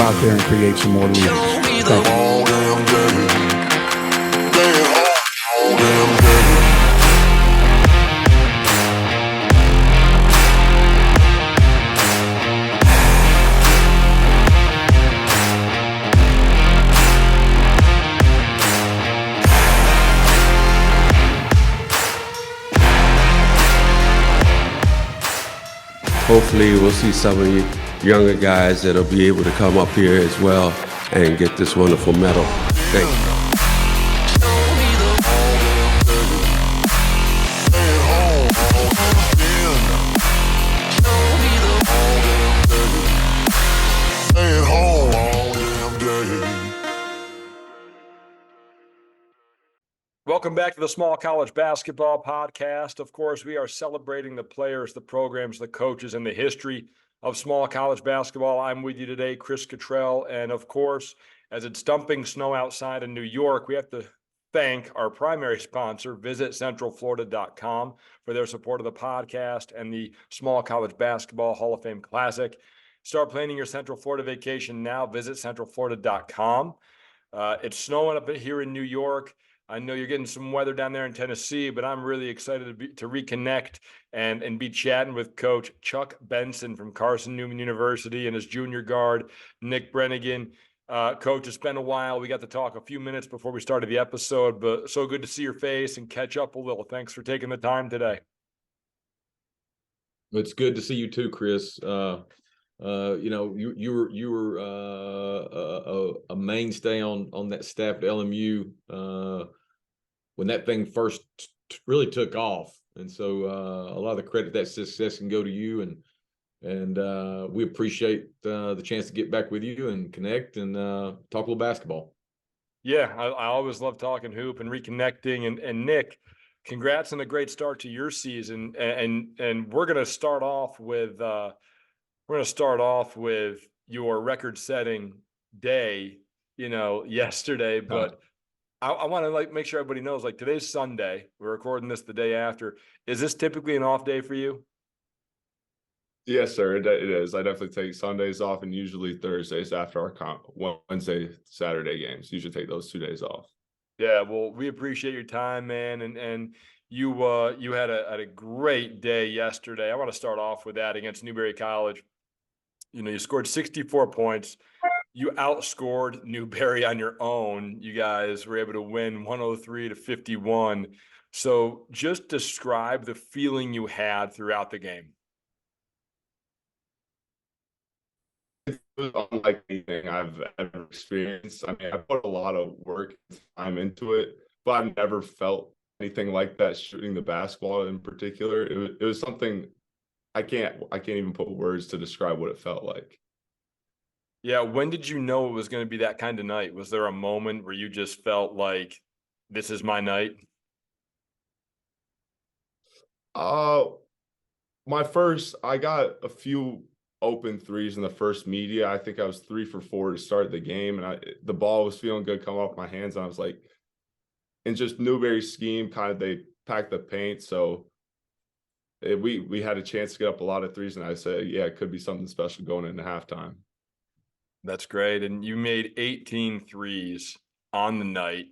out there and create some more leaders. Thank you. Hopefully we'll see some of you younger guys that'll be able to come up here as well and get this wonderful medal. Thank you. Welcome back to the Small College Basketball Podcast. Of course, we are celebrating the players, the programs, the coaches, and the history of small college basketball. I'm with you today, Chris Cottrell. And of course, as it's dumping snow outside in New York, we have to thank our primary sponsor, visitcentralflorida.com, for their support of the podcast and the Small College Basketball Hall of Fame Classic. Start planning your Central Florida vacation now. Visit centralflorida.com. It's snowing up here in New York. I know you're getting some weather down there in Tennessee, but I'm really excited to reconnect and be chatting with Coach Chuck Benson from Carson Newman University and his junior guard, Nick Brenegan. Coach, it's been a while. We got to talk a few minutes before we started the episode, but so good to see your face and catch up a little. Thanks for taking the time today. It's good to see you too, Chris. You were a mainstay on that staff at LMU when that thing first really took off, and so a lot of the credit that success can go to you, and we appreciate the chance to get back with you and connect and talk a little basketball. Yeah, I always love talking hoop and reconnecting. And Nick, congrats on a great start to your season. And we're gonna start off with your record-setting day, yesterday. But I want to make sure everybody knows, today's Sunday. We're recording this the day after. Is this typically an off day for you? Yes, sir. It is. I definitely take Sundays off, and usually Thursdays after our Wednesday, Saturday games. Usually take those 2 days off. Yeah, well, we appreciate your time, man, and you had a great day yesterday. I want to start off with that against Newberry College. You scored 64 points. You outscored Newberry on your own. You guys were able to win 103-51. So just describe the feeling you had throughout the game. It was unlike anything I've ever experienced. I mean, I put a lot of work and time into it, but I've never felt anything like that shooting the basketball in particular. It was something I can't even put words to describe what it felt like. Yeah, when did you know it was going to be that kind of night? Was there a moment where you just felt like this is my night? I got a few open threes in the first media. I think I was 3 for 4 to start the game, and the ball was feeling good coming off my hands, and I was like, and just Newberry's scheme, kind of they packed the paint, so we had a chance to get up a lot of threes, and I said, yeah, it could be something special going into halftime. That's great. And you made 18 threes on the night.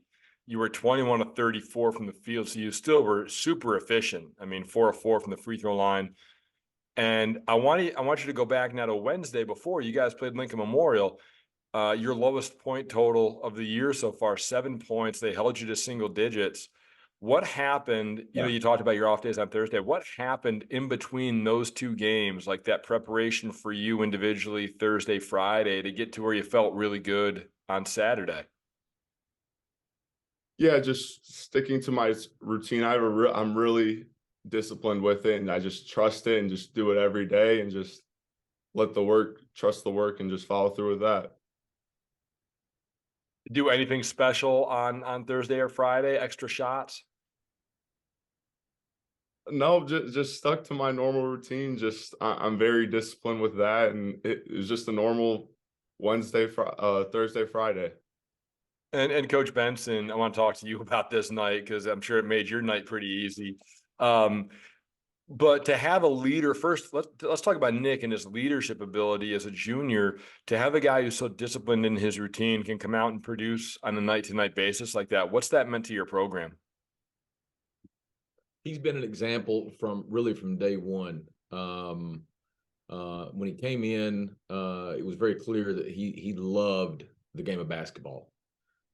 You were 21 of 34 from the field, so you still were super efficient. I mean, 4 of 4 from the free throw line. And I want you to go back now to Wednesday before you guys played Lincoln Memorial. Your lowest point total of the year so far, 7 points. They held you to single digits. What happened? You talked about your off days on Thursday. What happened in between those two games, like that preparation for you individually Thursday, Friday, to get to where you felt really good on Saturday? Yeah, just sticking to my routine. I'm really disciplined with it, and I just trust it and just do it every day and just trust the work and just follow through with that. Do anything special on Thursday or Friday? Extra shots? No, just stuck to my normal routine. I'm very disciplined with that, and it was just a normal Thursday, Friday. And Coach Benson, I want to talk to you about this night because I'm sure it made your night pretty easy. But to have a leader first, let's talk about Nick and his leadership ability as a junior. To have a guy who's so disciplined in his routine, can come out and produce on a night-to-night basis like that. What's that meant to your program? He's been an example from day one. When he came in, it was very clear that he loved the game of basketball,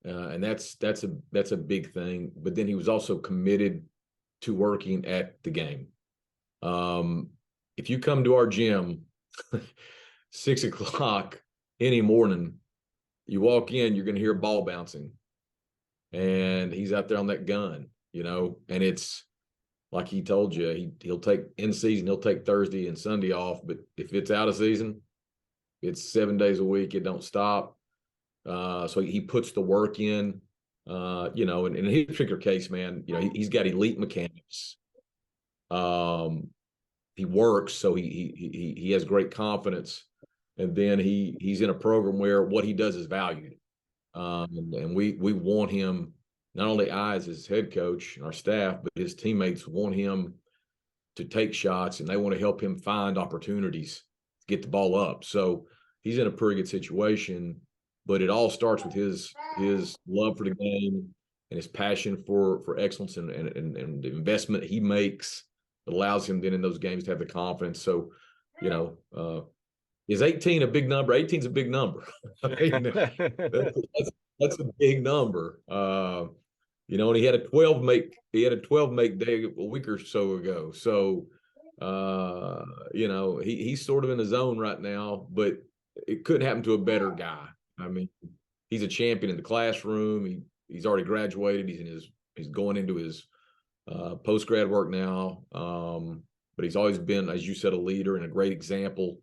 and that's a big thing. But then he was also committed to working at the game. If you come to our gym 6 o'clock any morning, you walk in, you're going to hear a ball bouncing, and he's out there on that gun, and it's like he told you, he'll take in season, he'll take Thursday and Sunday off, but if it's out of season, it's 7 days a week. It don't stop. So he puts the work in, and in his particular case, man, he's got elite mechanics. He works, so he has great confidence, and then he's in a program where what he does is valued, and we want him. Not only I as his head coach and our staff, but his teammates want him to take shots, and they want to help him find opportunities to get the ball up. So he's in a pretty good situation, but it all starts with his love for the game and his passion for excellence and the investment he makes that allows him then in those games to have the confidence. So, is 18 a big number? 18 is a big number. I mean, that's a big number. And he had a 12 make day a week or so ago. So, he's sort of in the zone right now, but it couldn't happen to a better guy. I mean, he's a champion in the classroom. He's already graduated. He's going into his post-grad work now. But he's always been, as you said, a leader and a great example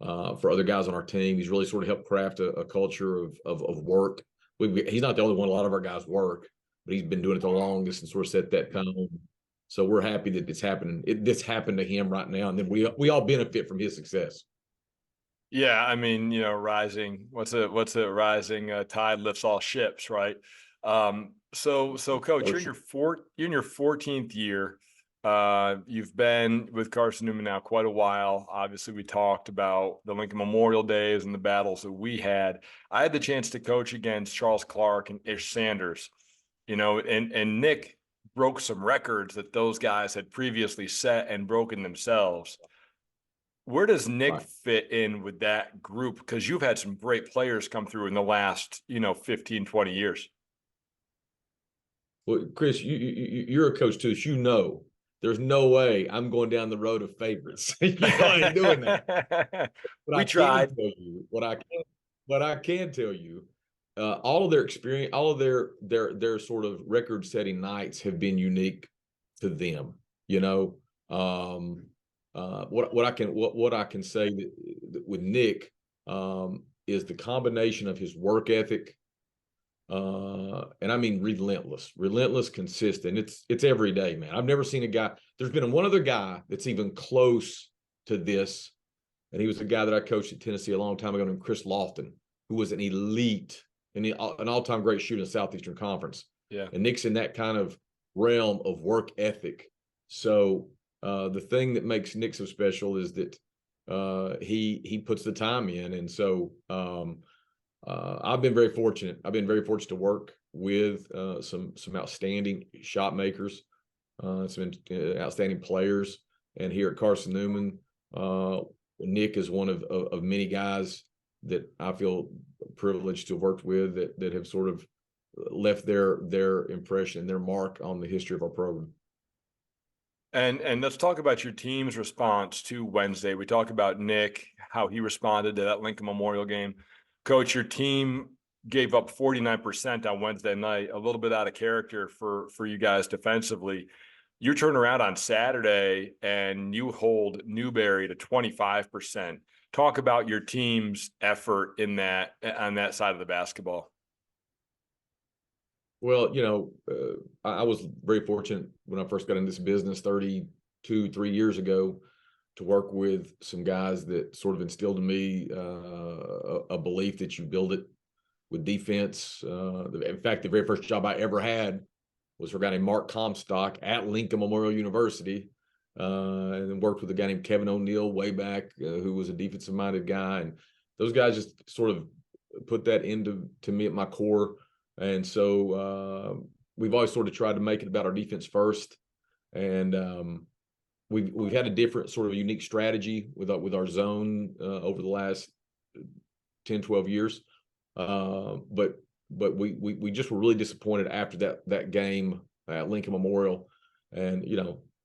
for other guys on our team. He's really sort of helped craft a culture of work. He's not the only one. A lot of our guys work, but he's been doing it the longest and sort of set that tone. So we're happy that it's happening. This happened to him right now, and then we all benefit from his success. Yeah, I mean, rising. What's a rising tide lifts all ships, right? So Coach, you're in your 14th year. You've been with Carson Newman now quite a while. Obviously, we talked about the Lincoln Memorial days and the battles that we had. I had the chance to coach against Charles Clark and Ish Sanders, and Nick broke some records that those guys had previously set and broken themselves. Where does Nick fit in with that group? Because you've had some great players come through in the last, 15, 20 years. Well, Chris, you're a coach too. So there's no way I'm going down the road of favorites. I ain't doing that. We tried. What I can tell you, all of their experience, all of their sort of record-setting nights have been unique to them. What I can say that with Nick is the combination of his work ethic, and I mean relentless, consistent. It's every day, man. I've never seen a guy. There's been one other guy that's even close to this, and he was the guy that I coached at Tennessee a long time ago named Chris Lofton, who was an elite and an all-time great shooter in the Southeastern Conference. Yeah, and Nick's in that kind of realm of work ethic. So the thing that makes Nick so special is that he puts the time in, and so I've been very fortunate. I've been very fortunate to work with some outstanding shot makers, some outstanding players, and here at Carson Newman, Nick is one of many guys that I feel privileged to have worked with that have sort of left their impression, their mark on the history of our program. And let's talk about your team's response to Wednesday. We talked about Nick, how he responded to that Lincoln Memorial game. Coach, your team gave up 49% on Wednesday night, a little bit out of character for you guys defensively. You turn around on Saturday and you hold Newberry to 25%. Talk about your team's effort in that on that side of the basketball. Well, I was very fortunate when I first got into this business 3 years ago to work with some guys that sort of instilled in me a belief that you build it with defense. In fact, the very first job I ever had was for a guy named Mark Comstock at Lincoln Memorial University. and then worked with a guy named Kevin O'Neill way back, who was a defensive minded guy. And those guys just sort of put that into me at my core. And so we've always sort of tried to make it about our defense first. And we've had a different sort of unique strategy with our zone over the last 10, 12 years. But we just were really disappointed after that game at Lincoln Memorial. And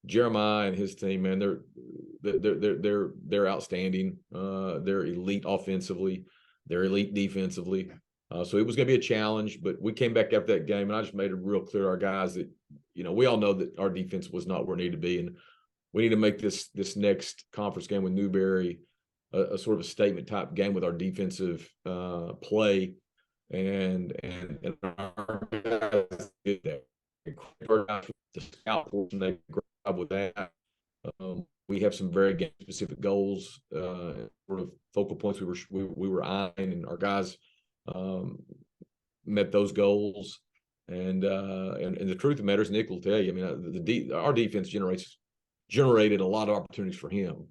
Jeremiah and his team, man, they're outstanding. They're elite offensively, they're elite defensively. So it was going to be a challenge, but we came back after that game, and I just made it real clear to our guys that we all know that our defense was not where it needed to be, and we need to make this next conference game with Newberry a sort of a statement type game with our defensive play, and our guys did that. The scout portion, they grab with that. We have some very game specific goals, sort of focal points we were eyeing, and our guys met those goals. And the truth of the matter is, Nick will tell you, I mean, our defense generated a lot of opportunities for him.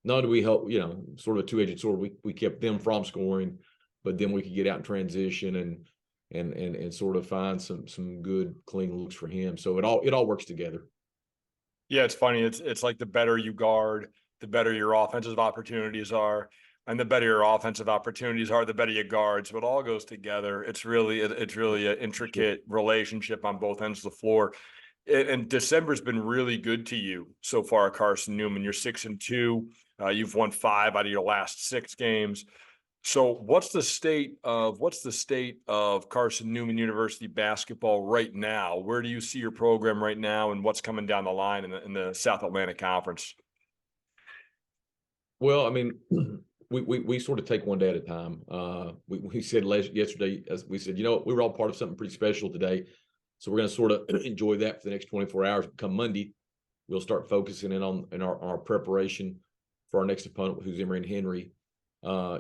Not do we help, sort of a two-edged sword. We kept them from scoring, but then we could get out in transition and sort of find some good clean looks for him. So it all works together. Yeah, it's funny. It's like the better you guard, the better your offensive opportunities are, and the better your offensive opportunities are, the better you guard. So it all goes together. It's really an intricate relationship on both ends of the floor. And December's been really good to you so far, Carson Newman. You're 6-2. You've won 5 out of your last 6 games. So what's the state of Carson Newman University basketball right now? Where do you see your program right now, and what's coming down the line in the South Atlantic Conference? Well, I mean, we sort of take one day at a time. We said yesterday, as we said, we were all part of something pretty special today. So we're going to sort of enjoy that for the next 24 hours. Come Monday, we'll start focusing in on our preparation for our next opponent, who's Emory and Henry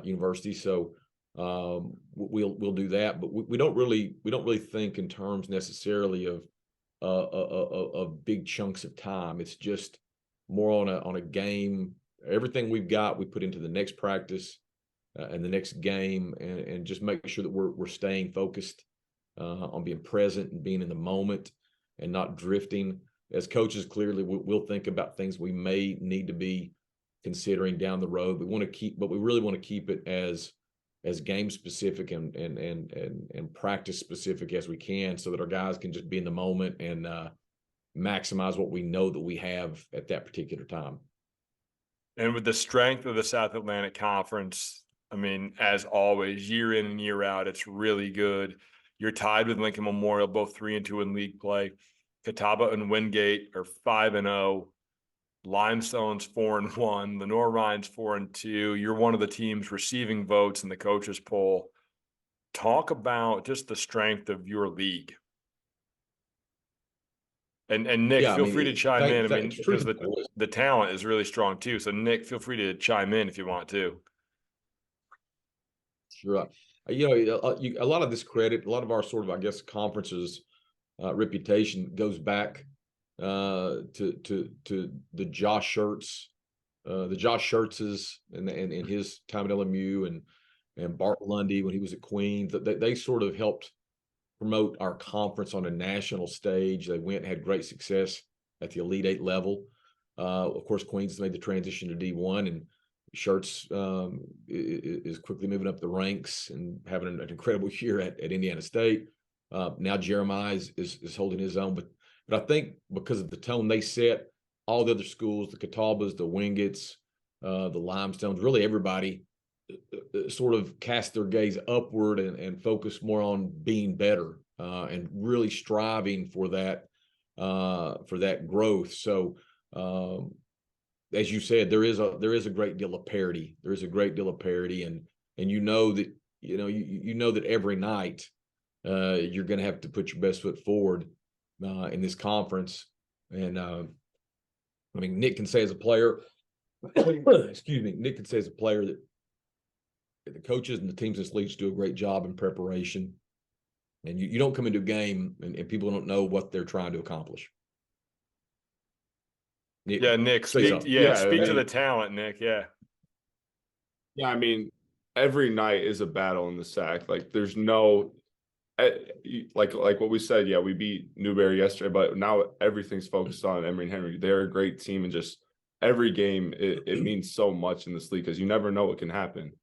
University. So we'll do that, but we don't really think in terms necessarily of big chunks of time. It's just more on a game. Everything we've got, we put into the next practice and the next game, and just make sure that we're staying focused on being present and being in the moment and not drifting. As coaches, clearly we'll think about things we may need to be considering down the road. We really want to keep it as game specific and practice specific as we can, so that our guys can just be in the moment and maximize what we know that we have at that particular time. And with the strength of the South Atlantic Conference, I mean, as always, year in and year out, it's really good. You're tied with Lincoln Memorial, both 3-2 in league play. Catawba and Wingate are 5-0. Limestone's 4-1. Lenore Ryan's 4-2. You're one of the teams receiving votes in the coaches poll. Talk about just the strength of your league. And Nick, feel free to chime in. I mean, because the talent is really strong too. So Nick, feel free to chime in if you want to. Sure. A lot of this credit, a lot of our sort of, I guess, conferences reputation goes back to the Josh Schertzes and his time at LMU and Bart Lundy when he was at Queens. They sort of helped promote our conference on a national stage. They went and had great success at the Elite 8 level. Of course, Queens has made the transition to D1, and Schertz is quickly moving up the ranks and having an incredible year at Indiana State. Now Jeremiah is holding his own, but I think because of the tone they set, all the other schools, the Catawbas, the Wingates, the Limestones, really everybody sort of cast their gaze upward and focus more on being better and really striving for that growth. So as you said, there is a great deal of parity. There is a great deal of parity, and you know that every night you're going to have to put your best foot forward in this conference. And I mean, Nick can say as a player, Nick can say as a player that the coaches and the teams in this league do a great job in preparation. And you don't come into a game and people don't know what they're trying to accomplish. Yeah, Nick, Say speak something. speak to I the mean, talent, Nick. Yeah. yeah, I mean, every night is a battle in the SAC. Like there's no like what we said, yeah, we beat Newberry yesterday, but now everything's focused on Emory and Henry. They're a great team, and just every game it means so much in this league because you never know what can happen.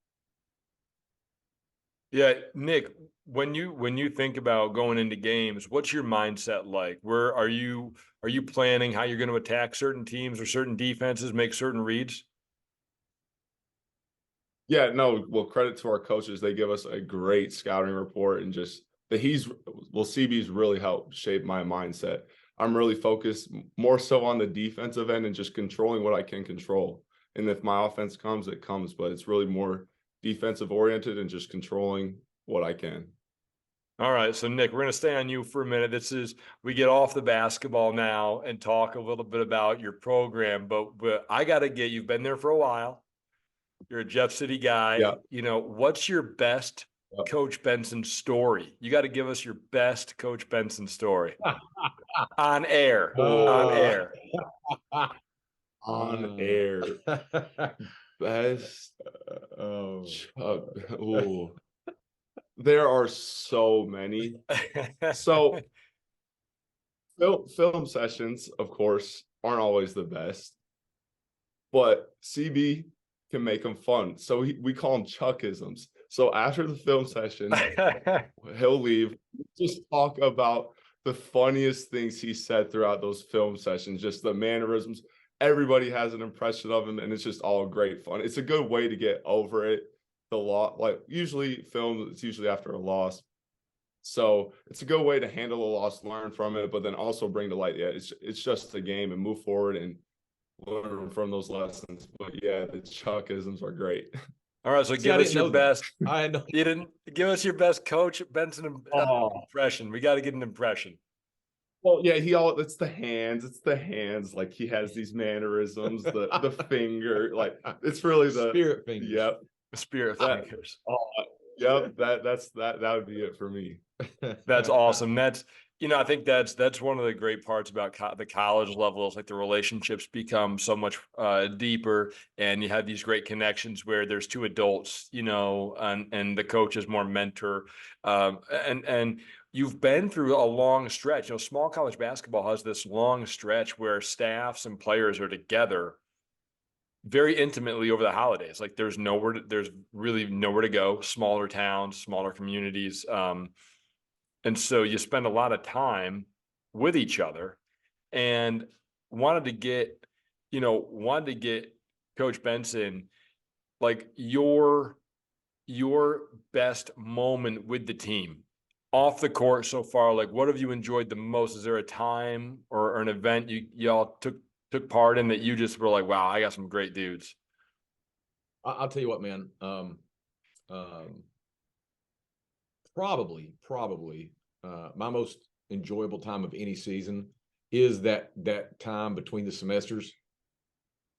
Yeah, Nick, when you think about going into games, what's your mindset like? Where are you planning how you're going to attack certain teams or certain defenses, make certain reads? Yeah, no, well, credit to our coaches. They give us a great scouting report, and just CB's really helped shape my mindset. I'm really focused more so on the defensive end and just controlling what I can control. And if my offense comes, it comes, but it's really more defensive oriented and just controlling what I can. All right, so Nick, we're going to stay on you for a minute. We get off the basketball now and talk a little bit about your program, but I got to get, you've been there for a while. You're a Jeff City guy. Yeah. You know, what's your best Coach Benson story? You got to give us your best Coach Benson story on air. On air. On air. Best. Ooh. There are so many. So film sessions, of course, aren't always the best, but CB can make them fun. So we call them Chuckisms. So after the film session, he'll leave, just talk about the funniest things he said throughout those film sessions, just the mannerisms. Everybody has an impression of him, and it's just all great fun. It's a good way to get over it. The loss, like usually film, it's usually after a loss. So it's a good way to handle a loss, learn from it, but then also bring to light, yeah, it's just a game and move forward and learn from those lessons. But yeah, the Chuckisms are great. All right, so give us your best. I know. You didn't give us your best Coach Benson impression. We got to get an impression. Well, yeah, it's the hands. Like he has these mannerisms, the finger, like it's really the spirit fingers. Yep. Spirit fingers. Yep. That would be it for me. That's awesome. I think that's one of the great parts about the college level is like the relationships become so much deeper, and you have these great connections where there's two adults, and the coach is more mentor, and you've been through a long stretch. Small college basketball has this long stretch where staffs and players are together very intimately over the holidays. Like there's really nowhere to go, smaller towns, smaller communities. And so you spend a lot of time with each other, and wanted to get Coach Benson, like your best moment with the team off the court so far. Like, what have you enjoyed the most? Is there a time or an event y'all took part in that you just were like, wow, I got some great dudes? I'll tell you what, man. Probably my most enjoyable time of any season is that time between the semesters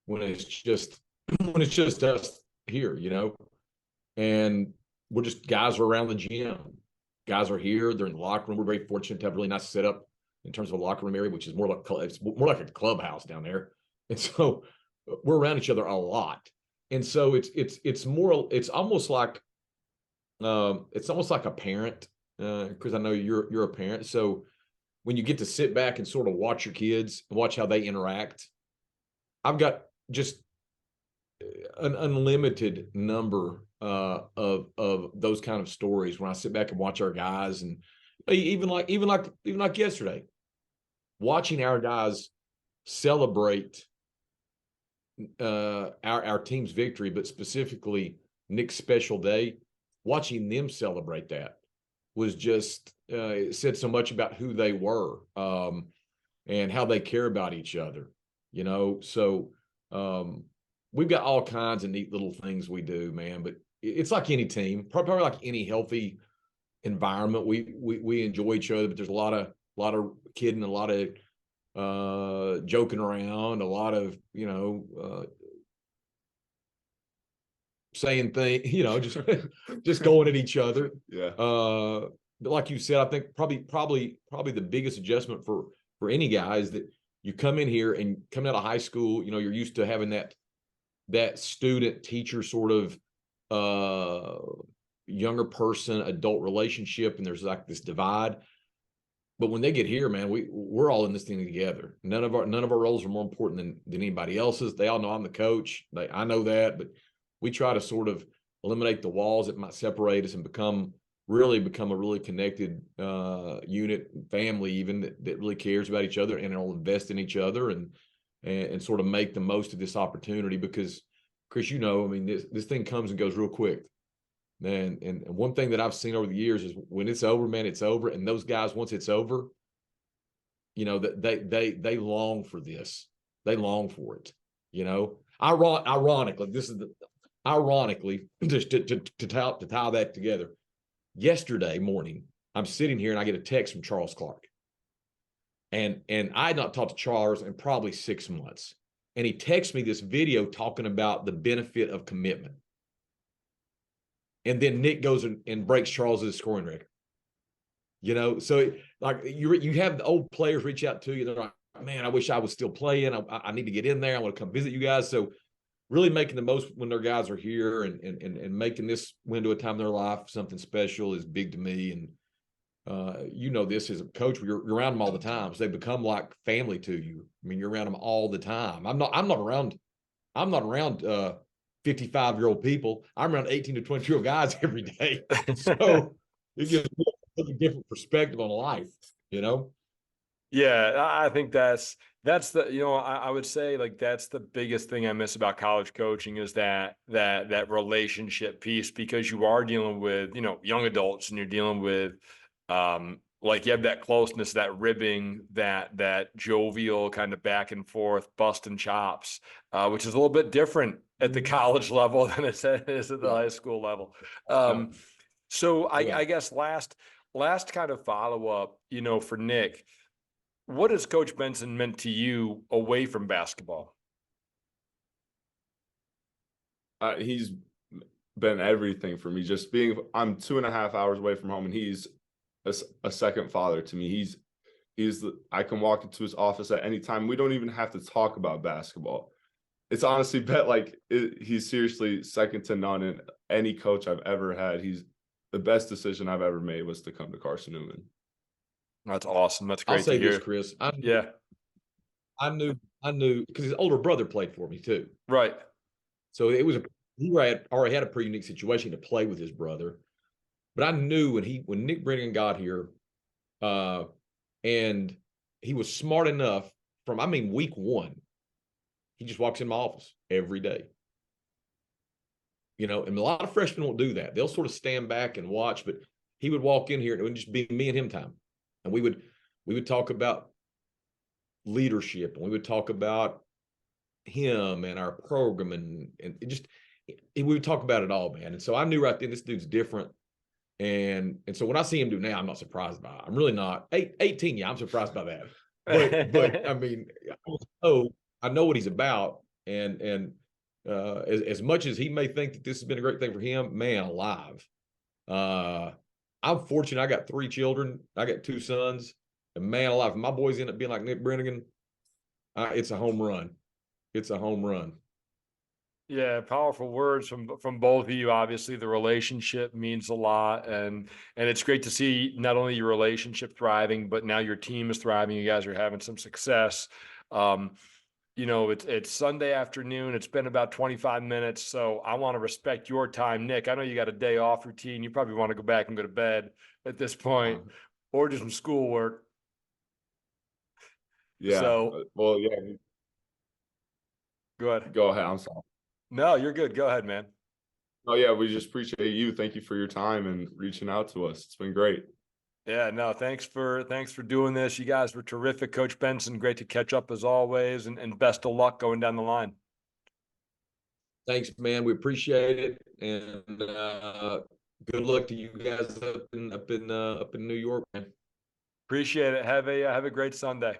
when it's just us here, and we're just guys are around the gym. Guys are here. They're in the locker room. We're very fortunate to have a really nice setup in terms of a locker room area, which is more like a clubhouse down there. And so we're around each other a lot. And so it's almost like a parent, because I know you're a parent. So when you get to sit back and sort of watch your kids and watch how they interact, I've got just an unlimited number of those kind of stories when I sit back and watch our guys, and even like yesterday, watching our guys celebrate our team's victory, but specifically Nick's special day. Watching them celebrate that was just it said so much about who they were, and how they care about each other. So we've got all kinds of neat little things we do, man. But it's like any team, probably like any healthy environment. We enjoy each other, but there's a lot of kidding, a lot of joking around, a lot of saying things, just going at each other. Yeah. But like you said, I think probably the biggest adjustment for any guy is that you come in here and coming out of high school, you know, you're used to having that student teacher sort of younger person adult relationship, and there's like this divide. But when they get here, man, we're all in this thing together. None of our roles are more important than anybody else's. They all know I'm the coach. I know that, but we try to sort of eliminate the walls that might separate us and become a really connected unit, family, even that really cares about each other and will invest in each other and sort of make the most of this opportunity. Because, Chris, you know, I mean, this thing comes and goes real quick. And one thing that I've seen over the years is when it's over, man, it's over. And those guys, once it's over, you know, that they long for this. They long for it. You know, ironically, just to tie that together. Yesterday morning, I'm sitting here and I get a text from Charles Clark. And I had not talked to Charles in probably 6 months. And he texts me this video talking about the benefit of commitment. And then Nick goes and breaks Charles's scoring record. You know, so like you have the old players reach out to you. They're like, man, I wish I was still playing. I need to get in there. I want to come visit you guys. So really making the most when their guys are here and making this window of time in their life something special is big to me. And you know, this as a coach, you're around them all the time. So they become like family to you. I mean, you're around them all the time. I'm not around 55-year-old people. I'm around 18 to 22-year-old guys every day. So it gives me a different perspective on life, you know? Yeah, I think that's the, you know, I would say like that's the biggest thing I miss about college coaching is that relationship piece, because you are dealing with, you know, young adults and you're dealing with like you have that closeness, that ribbing, that jovial kind of back and forth, busting chops, which is a little bit different at the college level than it is at the high school level. So I guess last kind of follow up, you know, for Nick, what has Coach Benson meant to you away from basketball? He's been everything for me. Just I'm 2.5 hours away from home, and he's a second father to me. I can walk into his office at any time. We don't even have to talk about basketball. It's honestly he's seriously second to none in any coach I've ever had. He's the best decision I've ever made was to come to Carson Newman. That's awesome. That's great I'll say to hear. this, Chris. I knew because his older brother played for me too. Right. So he already had a pretty unique situation to play with his brother. But I knew when Nick Brenegan got here, and he was smart enough week one, he just walks in my office every day. You know, and a lot of freshmen won't do that. They'll sort of stand back and watch, but he would walk in here and it would just be me and him time. And we would talk about leadership, and we would talk about him and our program, and we would talk about it all, man. And so I knew right then this dude's different. And so when I see him do now, I'm not surprised by it. I'm really not. 18, yeah, I'm surprised by that. But I mean, I know what he's about. And as much as he may think that this has been a great thing for him, man alive. I'm fortunate. I got 3 children. I got 2 sons. And man alive, if my boys end up being like Nick Brenegan, it's a home run. It's a home run. Yeah, powerful words from both of you. Obviously, the relationship means a lot, and it's great to see not only your relationship thriving, but now your team is thriving. You guys are having some success. You know, it's Sunday afternoon. It's been about 25 minutes, so I want to respect your time, Nick. I know you got a day off routine. You probably want to go back and go to bed at this point, or do some schoolwork. Yeah. So, well, yeah. go ahead. Go ahead. I'm sorry. No, you're good. Go ahead, man. Oh yeah, we just appreciate you. Thank you for your time and reaching out to us. It's been great. Yeah, no, thanks for doing this. You guys were terrific, Coach Benson. Great to catch up as always, and best of luck going down the line. Thanks, man. We appreciate it, and good luck to you guys up in New York, man. Appreciate it. Have a great Sunday.